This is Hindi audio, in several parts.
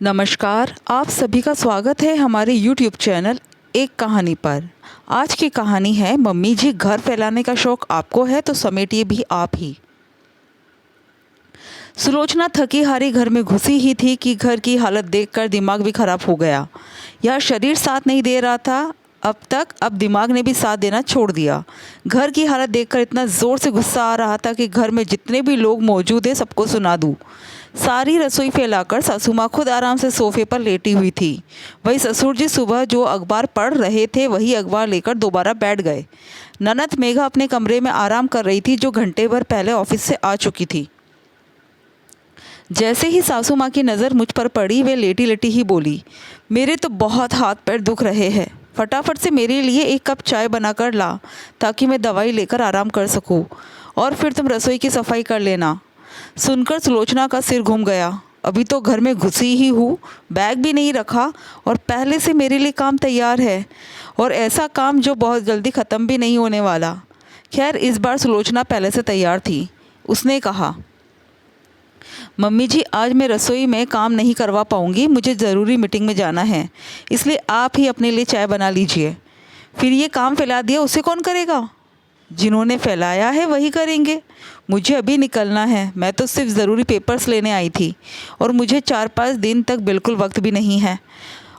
नमस्कार, आप सभी का स्वागत है हमारे YouTube चैनल एक कहानी पर। आज की कहानी है मम्मी जी घर फैलाने का शौक आपको है तो समेटिए भी आप ही। सुलोचना थकी हारी घर में घुसी ही थी कि घर की हालत देखकर दिमाग भी खराब हो गया। यह शरीर साथ नहीं दे रहा था अब दिमाग ने भी साथ देना छोड़ दिया। घर की हालत देखकर इतना ज़ोर से गुस्सा आ रहा था कि घर में जितने भी लोग मौजूद हैं सबको सुना दूँ। सारी रसोई फैलाकर सासू माँ खुद आराम से सोफे पर लेटी हुई थी। वही ससुर जी सुबह जो अखबार पढ़ रहे थे वही अखबार लेकर दोबारा बैठ गए। ननद मेघा अपने कमरे में आराम कर रही थी, जो घंटे भर पहले ऑफिस से आ चुकी थी। जैसे ही सासू माँ की नज़र मुझ पर पड़ी, वे लेटी लेटी ही बोली, मेरे तो बहुत हाथ पैर दुख रहे हैं। फटाफट से मेरे लिए एक कप चाय बनाकर ला ताकि मैं दवाई लेकर आराम कर सकूं, और फिर तुम रसोई की सफाई कर लेना। सुनकर सुलोचना का सिर घूम गया। अभी तो घर में घुसी ही हूँ, बैग भी नहीं रखा और पहले से मेरे लिए काम तैयार है, और ऐसा काम जो बहुत जल्दी ख़त्म भी नहीं होने वाला। खैर, इस बार सुलोचना पहले से तैयार थी। उसने कहा, मम्मी जी आज मैं रसोई में काम नहीं करवा पाऊँगी, मुझे ज़रूरी मीटिंग में जाना है, इसलिए आप ही अपने लिए चाय बना लीजिए। फिर ये काम फैला दिया उसे कौन करेगा? जिन्होंने फैलाया है वही करेंगे। मुझे अभी निकलना है, मैं तो सिर्फ ज़रूरी पेपर्स लेने आई थी और मुझे 4-5 दिन तक बिल्कुल वक्त भी नहीं है।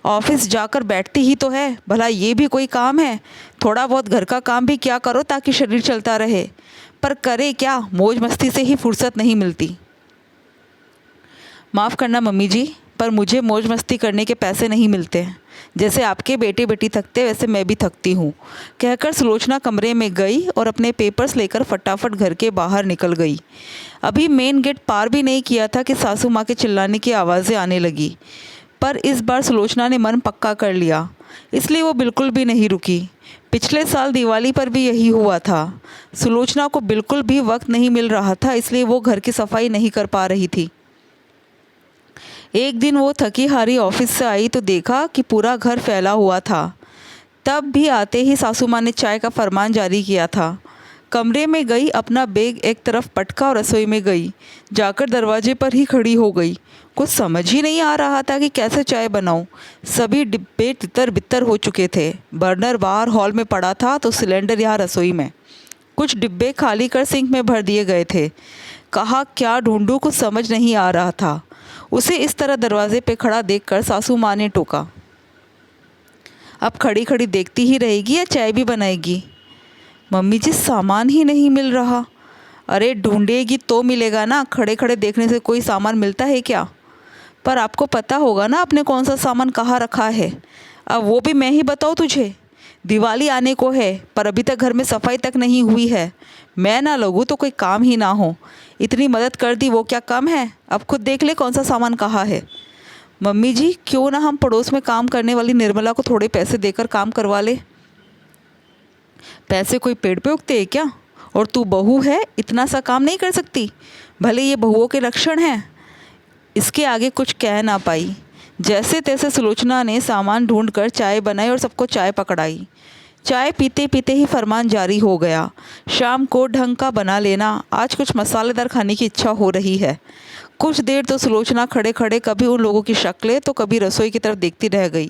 ऑफिस जाकर बैठती ही तो है, भला ये भी कोई काम है? थोड़ा बहुत घर का काम भी क्या करो ताकि शरीर चलता रहे, पर करे क्या, मौज मस्ती से ही फुर्सत नहीं मिलती। माफ़ करना मम्मी जी, पर मुझे मौज मस्ती करने के पैसे नहीं मिलते। जैसे आपके बेटे बेटी थकते वैसे मैं भी थकती हूँ, कहकर सुलोचना कमरे में गई और अपने पेपर्स लेकर फटाफट घर के बाहर निकल गई। अभी मेन गेट पार भी नहीं किया था कि सासू माँ के चिल्लाने की आवाज़ें आने लगी। पर इस बार सुलोचना ने मन पक्का कर लिया, इसलिए वो बिल्कुल भी नहीं रुकी। पिछले साल दिवाली पर भी यही हुआ था। सुलोचना को बिल्कुल भी वक्त नहीं मिल रहा था, इसलिए वो घर की सफाई नहीं कर पा रही थी। एक दिन वो थकी हारी ऑफिस से आई तो देखा कि पूरा घर फैला हुआ था। तब भी आते ही सासू माँ ने चाय का फरमान जारी किया था। कमरे में गई, अपना बैग एक तरफ पटका और रसोई में गई। जाकर दरवाजे पर ही खड़ी हो गई। कुछ समझ ही नहीं आ रहा था कि कैसे चाय बनाऊं। सभी डिब्बे तितर बितर हो चुके थे। बर्नर बाहर हॉल में पड़ा था तो सिलेंडर यहाँ रसोई में। कुछ डिब्बे खाली कर सिंक में भर दिए गए थे। कहा क्या ढूंढूं, कुछ समझ नहीं आ रहा था। उसे इस तरह दरवाजे पे खड़ा देखकर सासू माँ ने टोका, अब खड़ी खड़ी देखती ही रहेगी या चाय भी बनाएगी? मम्मी जी सामान ही नहीं मिल रहा। अरे ढूंढेगी तो मिलेगा ना, खड़े खड़े देखने से कोई सामान मिलता है क्या? पर आपको पता होगा ना आपने कौन सा सामान कहाँ रखा है। अब वो भी मैं ही बताऊँ तुझे? दिवाली आने को है पर अभी तक घर में सफाई तक नहीं हुई है। मैं ना लगूँ तो कोई काम ही ना हो। इतनी मदद कर दी वो क्या कम है? अब खुद देख ले कौन सा सामान कहाँ है। मम्मी जी क्यों ना हम पड़ोस में काम करने वाली निर्मला को थोड़े पैसे देकर काम करवा ले। पैसे कोई पेड़ पे उगते हैं क्या? और तू बहू है, इतना सा काम नहीं कर सकती? भले ये बहुओं के लक्षण हैं। इसके आगे कुछ कह ना पाई। जैसे तैसे सुलोचना ने सामान ढूंढकर चाय बनाई और सबको चाय पकड़ाई। चाय पीते पीते ही फरमान जारी हो गया, शाम को ढंग का बना लेना, आज कुछ मसालेदार खाने की इच्छा हो रही है। कुछ देर तो सुलोचना खड़े खड़े कभी उन लोगों की शक्लें तो कभी रसोई की तरफ देखती रह गई।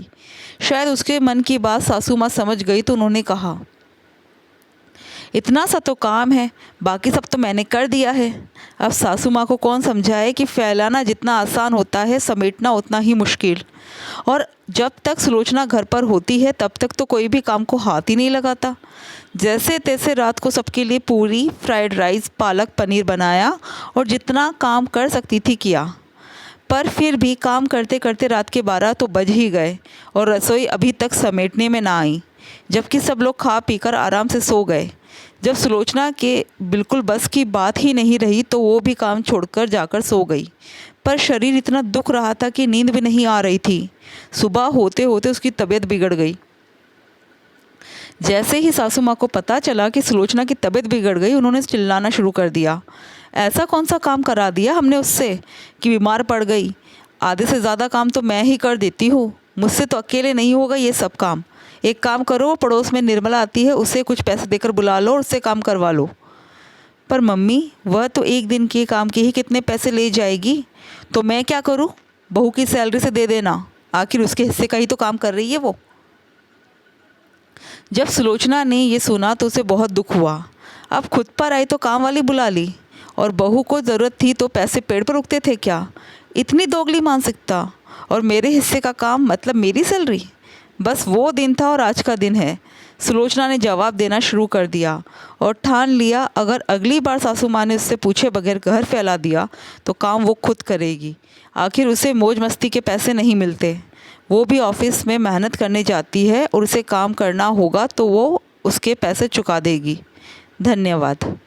शायद उसके मन की बात सासू माँ समझ गई तो उन्होंने कहा, इतना सा तो काम है, बाकी सब तो मैंने कर दिया है। अब सासू माँ को कौन समझाए कि फैलाना जितना आसान होता है समेटना उतना ही मुश्किल। और जब तक सुलोचना घर पर होती है तब तक तो कोई भी काम को हाथ ही नहीं लगाता। जैसे तैसे रात को सबके लिए पूरी, फ्राइड राइस, पालक पनीर बनाया और जितना काम कर सकती थी किया। पर फिर भी काम करते करते रात के 12 तो बज ही गए और रसोई अभी तक समेटने में ना आई, जबकि सब लोग खा पीकर आराम से सो गए। जब सुलोचना के बिल्कुल बस की बात ही नहीं रही तो वो भी काम छोड़कर जाकर सो गई। पर शरीर इतना दुख रहा था कि नींद भी नहीं आ रही थी। सुबह होते होते उसकी तबीयत बिगड़ गई। जैसे ही सासू माँ को पता चला कि सुलोचना की तबीयत बिगड़ गई, उन्होंने चिल्लाना शुरू कर दिया, ऐसा कौन सा काम करा दिया हमने उससे कि बीमार पड़ गई? आधे से ज़्यादा काम तो मैं ही कर देती हूँ, मुझसे तो अकेले नहीं होगा ये सब काम। एक काम करो, पड़ोस में निर्मला आती है, उसे कुछ पैसे देकर बुला लो और उससे काम करवा लो। पर मम्मी वह तो एक दिन के काम के ही कितने पैसे ले जाएगी, तो मैं क्या करूँ? बहू की सैलरी से दे देना, आखिर उसके हिस्से का ही तो काम कर रही है वो। जब सुलोचना ने ये सुना तो उसे बहुत दुख हुआ। अब खुद पर आई तो काम वाली बुला ली, और बहू को ज़रूरत थी तो पैसे पेड़ पर उगते थे क्या? इतनी दोगली मानसिकता। और मेरे हिस्से का काम मतलब मेरी सैलरी? बस वो दिन था और आज का दिन है। सुलोचना ने जवाब देना शुरू कर दिया और ठान लिया, अगर अगली बार सासू माँ ने उससे पूछे बगैर घर फैला दिया तो काम वो खुद करेगी। आखिर उसे मौज मस्ती के पैसे नहीं मिलते, वो भी ऑफिस में मेहनत करने जाती है और उसे काम करना होगा तो वो उसके पैसे चुका देगी। धन्यवाद।